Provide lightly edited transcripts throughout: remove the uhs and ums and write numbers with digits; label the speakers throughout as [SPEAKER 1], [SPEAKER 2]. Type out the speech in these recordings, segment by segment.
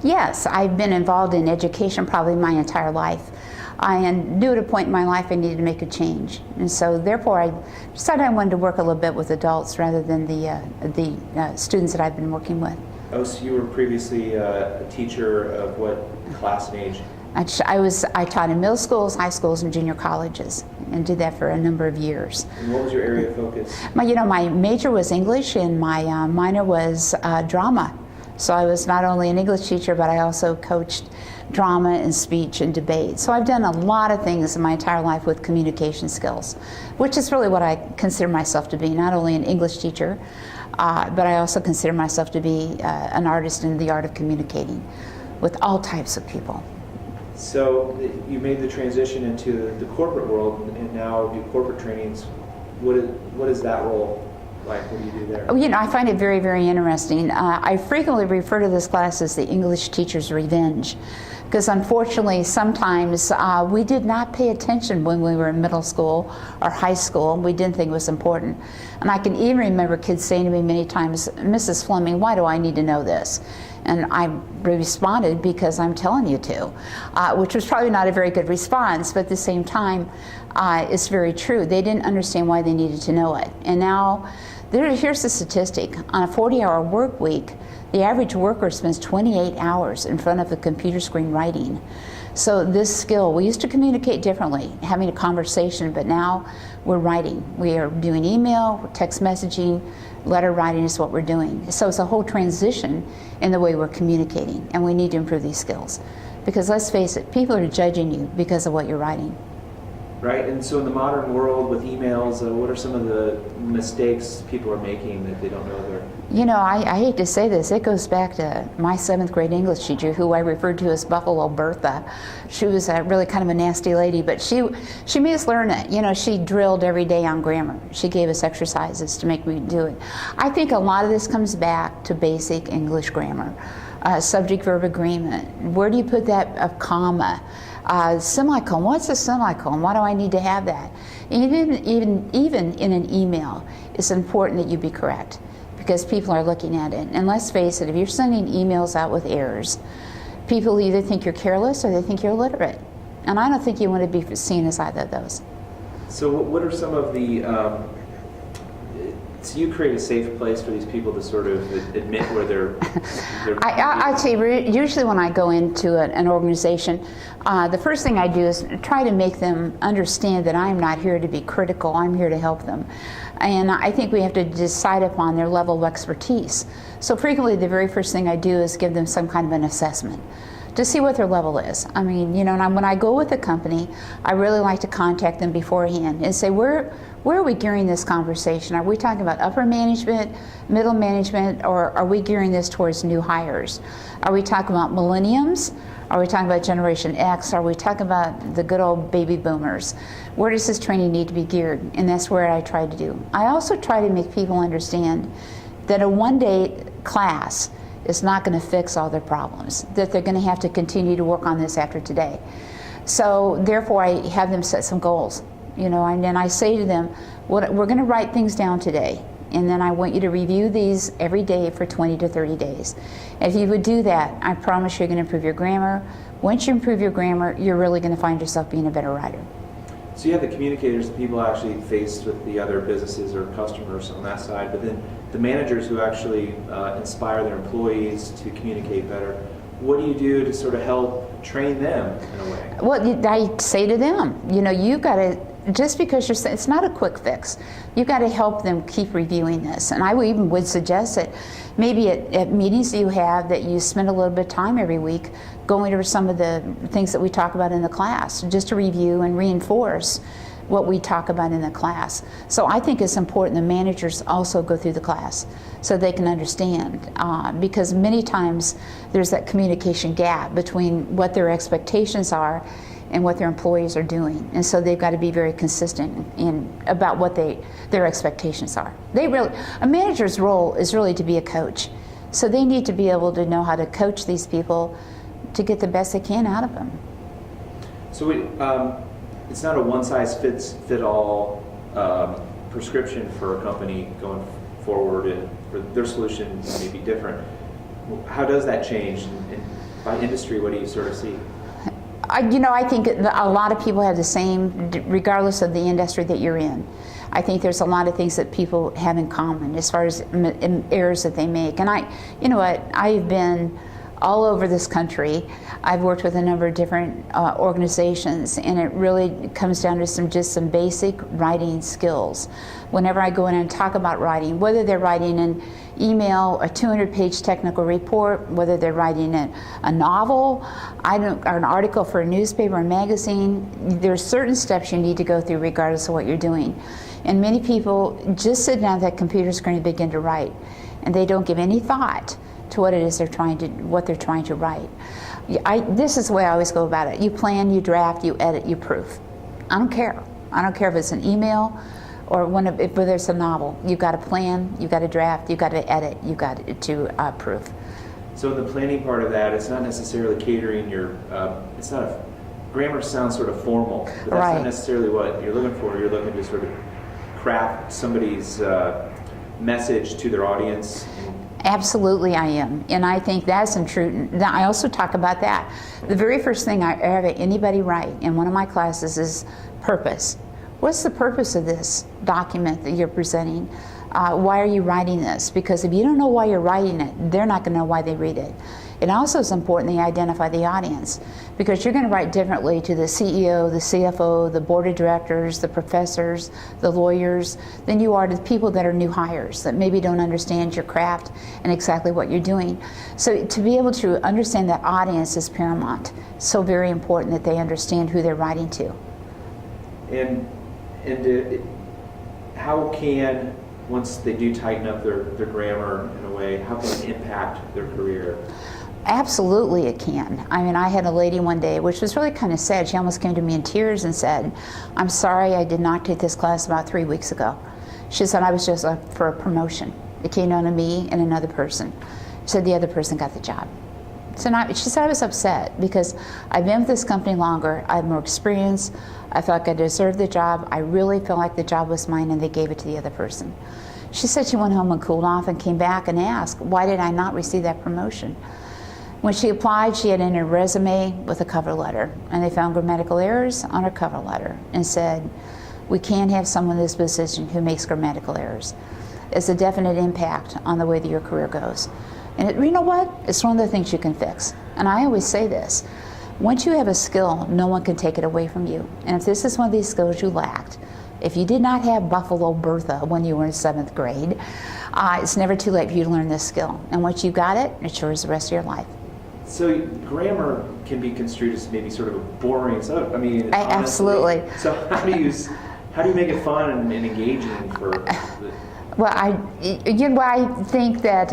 [SPEAKER 1] Yes, I've been involved in education probably my entire life. I knew at a point in my life I needed to make a change. And so therefore I decided I wanted to work a little bit with adults rather than the students that I've been working with.
[SPEAKER 2] Oh, so you were previously a teacher of what class and age?
[SPEAKER 1] I taught in middle schools, high schools, and junior colleges, and did that for a number of years.
[SPEAKER 2] And what was your area of focus?
[SPEAKER 1] My major was English, and my minor was drama. So I was not only an English teacher, but I also coached drama and speech and debate. So I've done a lot of things in my entire life with communication skills, which is really what I consider myself to be, not only an English teacher, but I also consider myself to be an artist in the art of communicating with all types of people.
[SPEAKER 2] So you made the transition into the corporate world and now do corporate trainings. What is that role like? What do you do there?
[SPEAKER 1] Oh, I find it very, very interesting. I frequently refer to this class as the English teacher's revenge, because unfortunately sometimes we did not pay attention when we were in middle school or high school. We didn't think it was important. And I can even remember kids saying to me many times, "Mrs. Fleming, why do I need to know this?" And I responded, "Because I'm telling you to," which was probably not a very good response, but at the same time, it's very true. They didn't understand why they needed to know it. And now, here's the statistic. On a 40-hour work week, the average worker spends 28 hours in front of a computer screen writing. So this skill, we used to communicate differently, having a conversation, but now we're writing. We are doing email, text messaging, letter writing is what we're doing. So it's a whole transition in the way we're communicating, and we need to improve these skills. Because let's face it, people are judging you because of what you're writing.
[SPEAKER 2] Right, and so in the modern world with emails, what are some of the mistakes people are making that they don't know they're...
[SPEAKER 1] I hate to say this, it goes back to my 7th grade English teacher, who I referred to as Buffalo Bertha. She was really kind of a nasty lady, but she made us learn it. She drilled every day on grammar. She gave us exercises to make me do it. I think a lot of this comes back to basic English grammar. Subject-verb agreement. Where do you put that comma? Semicolon. What's a semicolon? Why do I need to have that? Even in an email, it's important that you be correct because people are looking at it. And let's face it, if you're sending emails out with errors, people either think you're careless or they think you're illiterate. And I don't think you want to be seen as either of those.
[SPEAKER 2] So what are some of the... So you create a safe place for these people to sort of admit where they're
[SPEAKER 1] I'd say usually when I go into an organization, the first thing I do is try to make them understand that I'm not here to be critical, I'm here to help them. And I think we have to decide upon their level of expertise. So frequently the very first thing I do is give them some kind of an assessment to see what their level is. I mean, and when I go with a company, I really like to contact them beforehand and say, where are we gearing this conversation? Are we talking about upper management, middle management, or are we gearing this towards new hires? Are we talking about millenniums? Are we talking about Generation X? Are we talking about the good old baby boomers? Where does this training need to be geared? And that's where I try to do. I also try to make people understand that a one-day class is not going to fix all their problems, that they're going to have to continue to work on this after today. So therefore I have them set some goals, and then I say to them, we're going to write things down today, and then I want you to review these every day for 20 to 30 days. If you would do that, I promise you're going to improve your grammar. Once you improve your grammar, you're really going to find yourself being a better writer.
[SPEAKER 2] So you have the communicators, the people actually faced with the other businesses or customers on that side, but then the managers who actually inspire their employees to communicate better. What do you do to sort of help train them in a way?
[SPEAKER 1] Well, I say to them, you've got to, just because you're saying, it's not a quick fix. You've got to help them keep reviewing this. And I even would suggest that maybe at meetings you have that you spend a little bit of time every week going over some of the things that we talk about in the class, just to review and reinforce what we talk about in the class. So I think it's important the managers also go through the class so they can understand, because many times there's that communication gap between what their expectations are and what their employees are doing, and so they've got to be very consistent about what their expectations are. A manager's role is really to be a coach, so they need to be able to know how to coach these people to get the best they can out of them.
[SPEAKER 2] So it's not a one-size-fits-all prescription for a company going forward, and for their solution may be different. How does that change? And By industry, what do you sort of see?
[SPEAKER 1] I think a lot of people have the same, regardless of the industry that you're in. I think there's a lot of things that people have in common as far as errors that they make. And you know what, I've been all over this country. I've worked with a number of different organizations, and it really comes down to just some basic writing skills. Whenever I go in and talk about writing, whether they're writing an email, a 200-page technical report, whether they're writing a novel, or an article for a newspaper or magazine, there's certain steps you need to go through regardless of what you're doing. And many people just sit down at that computer screen and begin to write, and they don't give any thought to what it is they're trying to write. This is the way I always go about it. You plan, you draft, you edit, you proof. I don't care. I don't care if it's an email or whether it's a novel. You've got to plan, you've got to draft, you've got to edit, you've got to proof.
[SPEAKER 2] So the planning part of that, it's not necessarily catering your, grammar sounds sort of formal, but that's not necessarily what you're looking for. You're looking to sort of craft somebody's message to their audience.
[SPEAKER 1] Absolutely I am, and I think that's true. I also talk about that. The very first thing I ever have anybody write in one of my classes is purpose. What's the purpose of this document that you're presenting? Why are you writing this? Because if you don't know why you're writing it, they're not going to know why they read it. It also is important that you identify the audience, because you're going to write differently to the CEO, the CFO, the board of directors, the professors, the lawyers, than you are to the people that are new hires that maybe don't understand your craft and exactly what you're doing. So to be able to understand that audience is paramount. So very important that they understand who they're writing to.
[SPEAKER 2] And how can, once they do tighten up their grammar in a way, how can it impact their career?
[SPEAKER 1] Absolutely it can. I mean, I had a lady one day, which was really kind of sad. She almost came to me in tears and said, "I'm sorry, I did not take this class about 3 weeks ago." She said, "I was just up for a promotion. It came down to me and another person." She said the other person got the job. So she said, "I was upset because I've been with this company longer, I have more experience, I felt like I deserved the job, I really felt like the job was mine, and they gave it to the other person." She said she went home and cooled off and came back and asked, "Why did I not receive that promotion?" When she applied, she had in her resume with a cover letter, and they found grammatical errors on her cover letter and said, "We can't have someone in this position who makes grammatical errors. It's a definite impact on the way that your career goes." And you know what? It's one of the things you can fix. And I always say this, once you have a skill, no one can take it away from you. And if this is one of these skills you lacked, if you did not have Buffalo Bertha when you were in 7th grade, it's never too late for you to learn this skill. And once you got it, it's yours the rest of your life.
[SPEAKER 2] So grammar can be construed as maybe sort of a boring subject. I mean,
[SPEAKER 1] absolutely.
[SPEAKER 2] So how do you make it fun and engaging for?
[SPEAKER 1] Well, I think that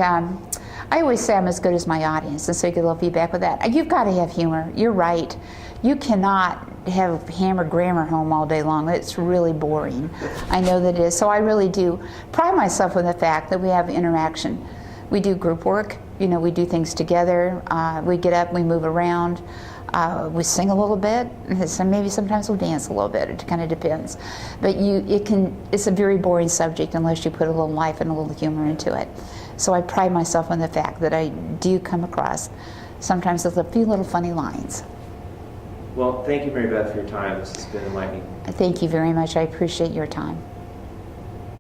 [SPEAKER 1] I always say I'm as good as my audience, and so you get a little feedback with that. You've got to have humor. You're right. You cannot have hammer grammar home all day long. It's really boring. I know that it is. So I really do pride myself on the fact that we have interaction. We do group work. You know, we do things together. We get up, we move around. We sing a little bit. So maybe sometimes we'll dance a little bit. It kind of depends. But it's a very boring subject unless you put a little life and a little humor into it. So I pride myself on the fact that I do come across sometimes with a few little funny lines.
[SPEAKER 2] Well, thank you, MaryBeth, for your time. This has been enlightening.
[SPEAKER 1] Thank you very much. I appreciate your time.